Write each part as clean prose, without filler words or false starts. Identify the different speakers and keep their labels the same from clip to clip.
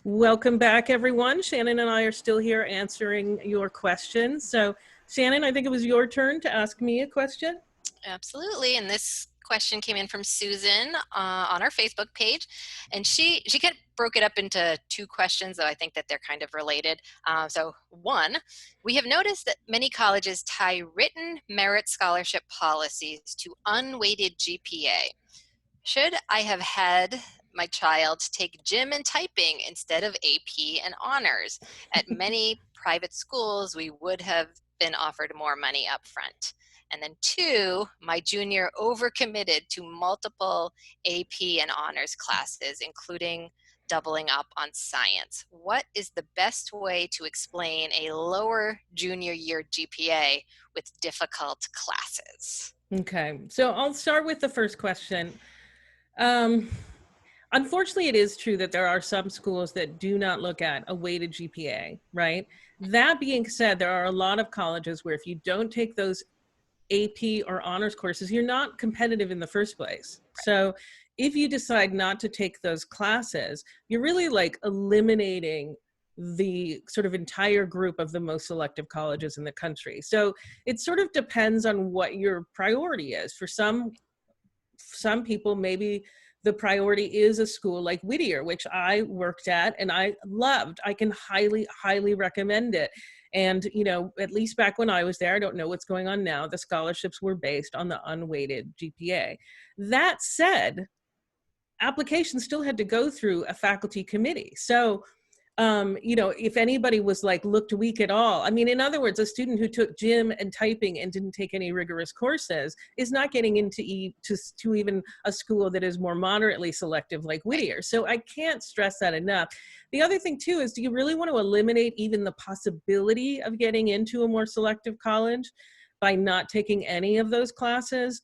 Speaker 1: Welcome back, everyone. Shannon and I are still here answering your questions. So, Shannon, I think it was your turn to ask me a question.
Speaker 2: Absolutely. And this question came in from Susan on our Facebook page, and she broke it up into two questions, though I think that they're kind of related. So one, we have noticed that many colleges tie written merit scholarship policies to unweighted GPA. Should I have had my child take gym and typing instead of AP and honors? At many private schools, we would have been offered more money up front. And then two, my junior overcommitted to multiple AP and honors classes, including doubling up on science. What is the best way to explain a lower junior year GPA with difficult classes?
Speaker 1: Okay, so I'll start with the first question. Unfortunately, it is true that there are some schools that do not look at a weighted GPA, right? That being said, there are a lot of colleges where if you don't take those AP or honors courses, you're not competitive in the first place. So if you decide not to take those classes, you're really like eliminating the sort of entire group of the most selective colleges in the country. So it sort of depends on what your priority is. For some people, maybe the priority is a school like Whittier, which I worked at and I loved. I can highly recommend it. And, you know, at least back when I was there, I don't know what's going on now, the scholarships were based on the unweighted GPA. That said, applications still had to go through a faculty committee. So you know, if anybody was like looked weak at all, I mean, in other words, a student who took gym and typing and didn't take any rigorous courses is not getting into to even a school that is more moderately selective like Whittier. So I can't stress that enough. The other thing too is, do you really want to eliminate even the possibility of getting into a more selective college by not taking any of those classes?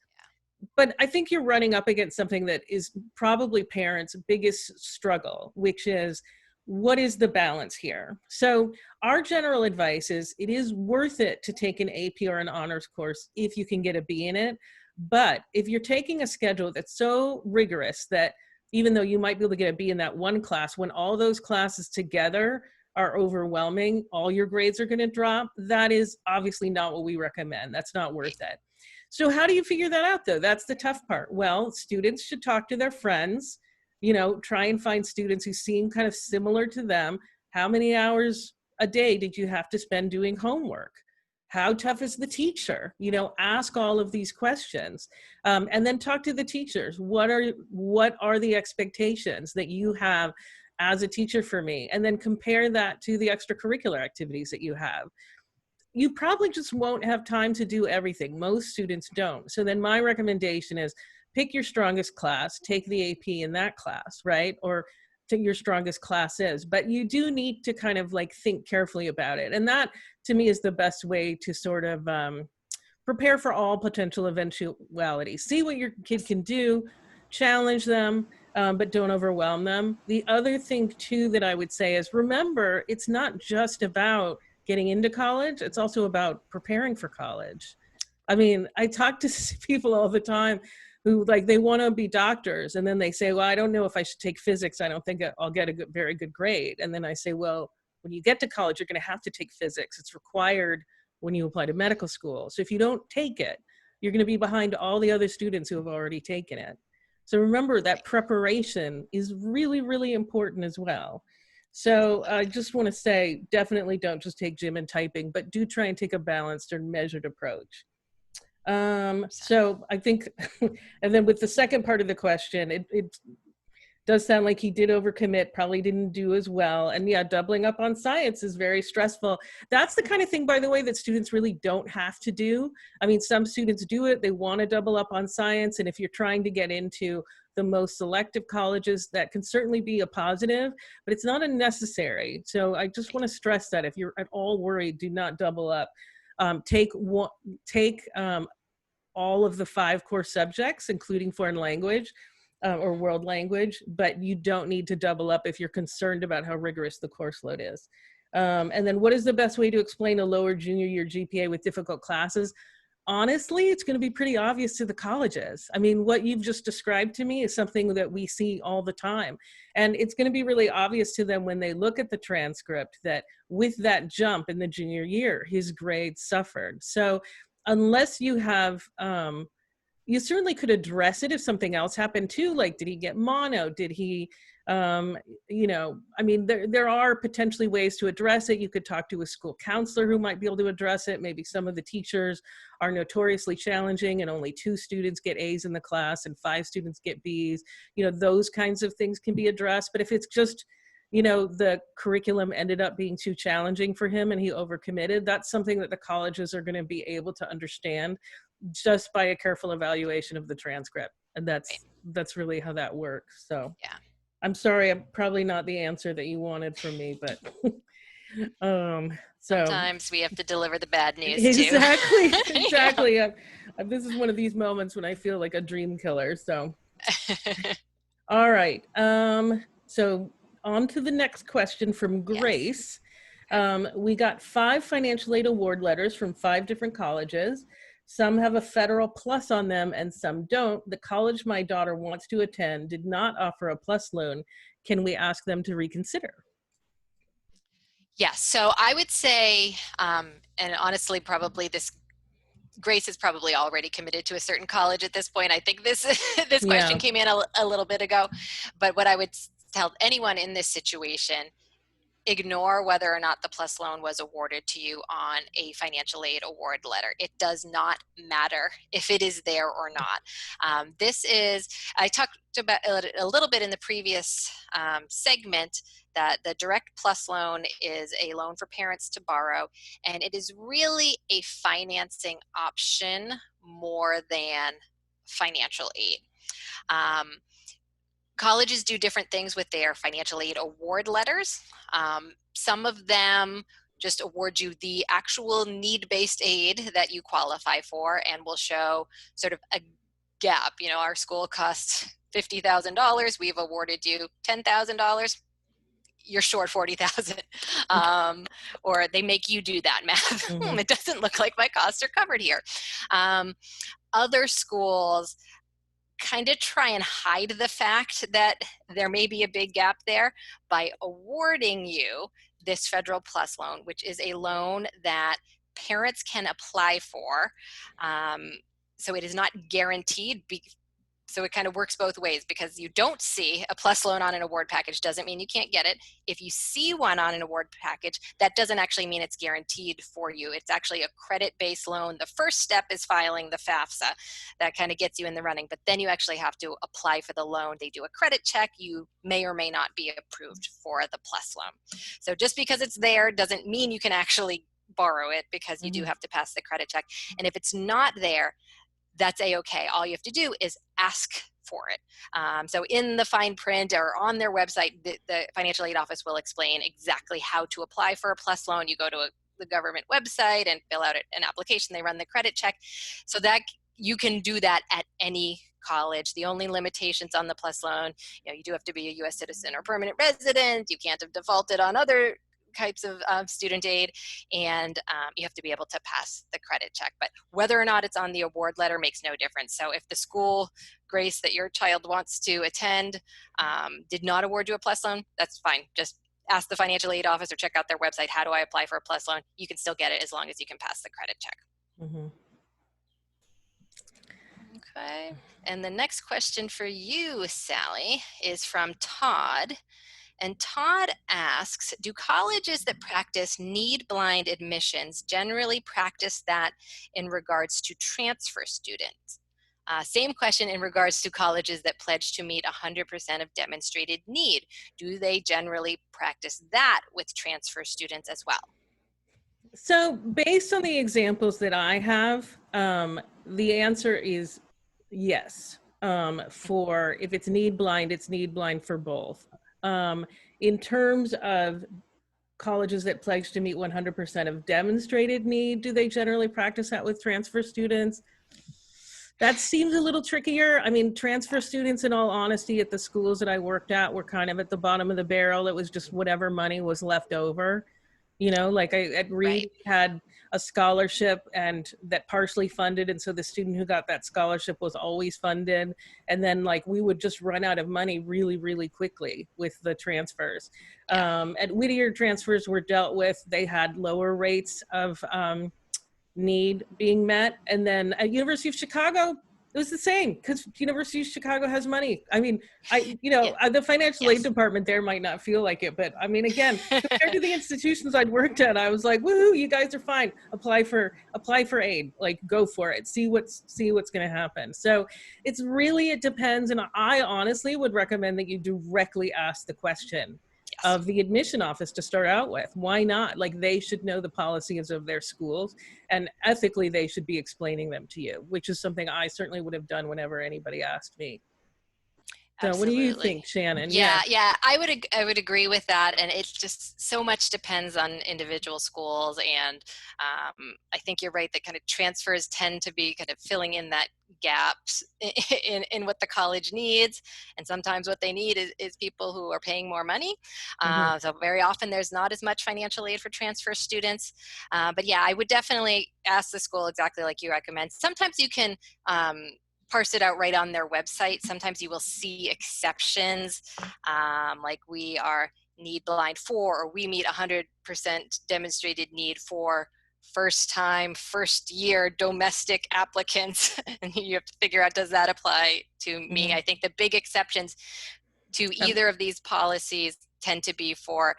Speaker 1: But I think you're running up against something that is probably parents' biggest struggle, which is, what is the balance here? So our general advice is it is worth it to take an AP or an honors course if you can get a B in it. But if you're taking a schedule that's so rigorous that even though you might be able to get a B in that one class, when all those classes together are overwhelming, all your grades are going to drop, that is obviously not what we recommend. That's not worth it. So how do you figure that out though? That's the tough part. Well, students should talk to their friends, you know, try and find students who seem kind of similar to them. How many hours a day did you have to spend doing homework? How tough is the teacher? You know, ask all of these questions, and then talk to the teachers. What are the expectations that you have as a teacher for me? And then compare that to the extracurricular activities that you have. You probably just won't have time to do everything. Most students don't. So then my recommendation is pick your strongest class, take the AP in that class, right? Or take your strongest class is, but you do need to kind of like think carefully about it. And that to me is the best way to sort of prepare for all potential eventualities. See what your kid can do, challenge them, but don't overwhelm them. The other thing too that I would say is, remember, it's not just about getting into college, it's also about preparing for college. I mean, I talk to people all the time who like they want to be doctors, and then they say, well, I don't know if I should take physics. I don't think I'll get a very good grade. And then I say, well, when you get to college, you're going to have to take physics. It's required when you apply to medical school. So if you don't take it, you're going to be behind all the other students who have already taken it. So remember that preparation is really important as well. So I just want to say, definitely don't just take gym and typing, but do try and take a balanced and measured approach. So I think, and then with the second part of the question, it does sound like he did overcommit, probably didn't do as well. And yeah, doubling up on science is very stressful. That's the kind of thing, by the way, that students really don't have to do. I mean, some students do it, they want to double up on science. And if you're trying to get into the most selective colleges, that can certainly be a positive, but it's not a necessary. So I just want to stress that if you're at all worried, do not double up. Take all of the 5 core subjects, including foreign language or world language, but you don't need to double up if you're concerned about how rigorous the course load is. And then what is the best way to explain a lower junior year GPA with difficult classes? honestly, it's going to be pretty obvious to the colleges. I mean, what you've just described to me is something that we see all the time. And it's going to be really obvious to them when they look at the transcript that with that jump in the junior year, his grades suffered. So unless you have, you certainly could address it if something else happened too. Like, did he get mono? Did he, you know, I mean, there are potentially ways to address it. You could talk to a school counselor who might be able to address it. Maybe some of the teachers are notoriously challenging and only 2 students get A's in the class and 5 students get B's. You know, those kinds of things can be addressed. But if it's just, you know, the curriculum ended up being too challenging for him and he overcommitted, that's something that the colleges are going to be able to understand just by a careful evaluation of the transcript. And
Speaker 2: Right.
Speaker 1: that's really how that works. So
Speaker 2: Yeah.
Speaker 1: I'm sorry, I'm probably not the answer that you wanted from me, but so
Speaker 2: Sometimes we have to deliver the bad news too.
Speaker 1: exactly,
Speaker 2: You know?
Speaker 1: exactly. This is one of these moments when I feel like a dream killer. So all right. So on to the next question from
Speaker 2: Yes.
Speaker 1: Grace.
Speaker 2: Okay.
Speaker 1: We got 5 financial aid award letters from 5 different colleges. Some have a federal plus on them and some don't. The college my daughter wants to attend did not offer a plus loan. Can we ask them to reconsider?
Speaker 2: Yes. So I would say, and honestly, probably this Grace is probably already committed to a certain college at this point. I think this this question
Speaker 1: Yeah.
Speaker 2: came in a little bit ago, but what I would tell anyone in this situation, ignore whether or not the plus loan was awarded to you on a financial aid award letter. It does not matter if it is there or not. This is, I talked about a little bit in the previous segment that the direct plus loan is a loan for parents to borrow, and it is really a financing option more than financial aid. Um, Colleges do different things with their financial aid award letters. Some of them just award you the actual need-based aid that you qualify for and will show sort of a gap. You know, our school costs $50,000. We've awarded you $10,000. You're short 40,000. Or they make you do that math.
Speaker 1: Mm-hmm.
Speaker 2: It doesn't look like my costs are covered here. Other schools kind of try and hide the fact that there may be a big gap there by awarding you this federal plus loan, which is a loan that parents can apply for. So it is not guaranteed. So it kind of works both ways, because you don't see a plus loan on an award package doesn't mean you can't get it. If you see one on an award package, that doesn't actually mean it's guaranteed for you. It's actually a credit-based loan. The first step is filing the FAFSA. That kind of gets you in the running, but then you actually have to apply for the loan. They do a credit check. You may or may not be approved for the plus loan. So just because it's there doesn't mean you can actually borrow it, because you do have to pass the credit check. And if it's not there, that's a-okay. All you have to do is ask for it. So in the fine print or on their website, the financial aid office will explain exactly how to apply for a plus loan. You go to the government website and fill out an application. They run the credit check. So that you can do that at any college. The only limitations on the plus loan, you do have to be a U.S. citizen or permanent resident. You can't have defaulted on other types of student aid, and you have to be able to pass the credit check. But whether or not it's on the award letter makes no difference. So if the school, Grace, that your child wants to attend did not award you a plus loan, that's fine. Just ask the financial aid office or check out their website. How do I apply for a plus loan? You can still get it as long as you can pass the credit check.
Speaker 1: Mm-hmm.
Speaker 2: Okay. And the next question for you, Sally, is from Todd. And Todd asks, do colleges that practice need-blind admissions generally practice that in regards to transfer students? Same question in regards to colleges that pledge to meet 100% of demonstrated need. Do they generally practice that with transfer students as well?
Speaker 1: So based on the examples that I have, the answer is yes. For if it's need blind, it's need blind for both. In terms of colleges that pledge to meet 100% of demonstrated need, do they generally practice that with transfer students? That seems a little trickier. I mean, transfer students, in all honesty, at the schools that I worked at were kind of at the bottom of the barrel. It was just whatever money was left over. Like at Reed,
Speaker 2: Right.
Speaker 1: we had a scholarship and that partially funded. And so the student who got that scholarship was always funded. And then like we would just run out of money really, really quickly with the transfers.
Speaker 2: Yeah.
Speaker 1: At Whittier, transfers were dealt with. They had lower rates of need being met. And then at University of Chicago, it was the same because University of Chicago has money. I mean,
Speaker 2: Yeah.
Speaker 1: the financial aid
Speaker 2: Yes.
Speaker 1: department there might not feel like it, but I mean, again, compared to the institutions I'd worked at, I was like, woohoo, you guys are fine. Apply for aid, like go for it. See what's going to happen. So it depends. And I honestly would recommend that you directly ask the question
Speaker 2: Yes.
Speaker 1: of the admission office to start out with. Why not? Like they should know the policies of their schools, and ethically they should be explaining them to you, which is something I certainly would have done whenever anybody asked me. So what do you
Speaker 2: Absolutely.
Speaker 1: think, Shannon?
Speaker 2: Yeah, yeah, I would agree with that, and it's just so much depends on individual schools, and I think you're right that kind of transfers tend to be kind of filling in that gaps in what the college needs, and sometimes what they need is people who are paying more money.
Speaker 1: Mhm.
Speaker 2: So very often there's not as much financial aid for transfer students, but yeah, I would definitely ask the school exactly like you recommend. Sometimes you can parse it out right on their website. Sometimes you will see exceptions, like we are need blind for, or we meet 100% demonstrated need for first year domestic applicants. And you have to figure out, does that apply to me?
Speaker 1: Mhm.
Speaker 2: I think the big exceptions to
Speaker 1: Um,
Speaker 2: either of these policies tend to be for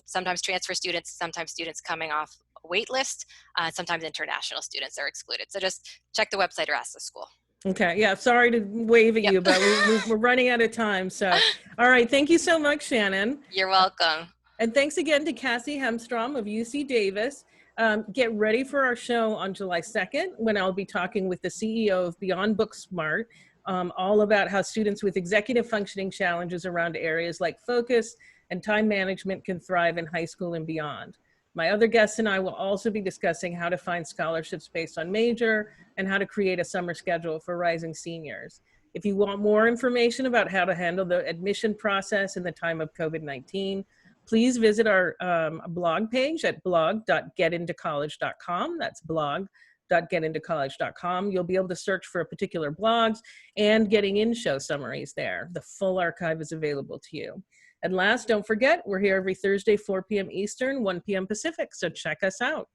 Speaker 2: sometimes transfer students, sometimes students coming off a wait list, sometimes international students are excluded. So just check the website or ask the school.
Speaker 1: Okay. Yeah. Sorry to wave at
Speaker 2: Yep.
Speaker 1: you, but we're running out of time. So, all right. Thank you so much, Shannon.
Speaker 2: You're welcome.
Speaker 1: And thanks again to Cassie Hemstrom of UC Davis. Get ready for our show on July 2nd, when I'll be talking with the CEO of Beyond Booksmart, all about how students with executive functioning challenges around areas like focus and time management can thrive in high school and beyond. My other guests and I will also be discussing how to find scholarships based on major and how to create a summer schedule for rising seniors. If you want more information about how to handle the admission process in the time of COVID-19, please visit our blog page at blog.getintocollege.com. That's blog.getintocollege.com. You'll be able to search for particular blogs and getting in show summaries there. The full archive is available to you. And last, don't forget, we're here every Thursday, 4 p.m. Eastern, 1 p.m. Pacific. So check us out.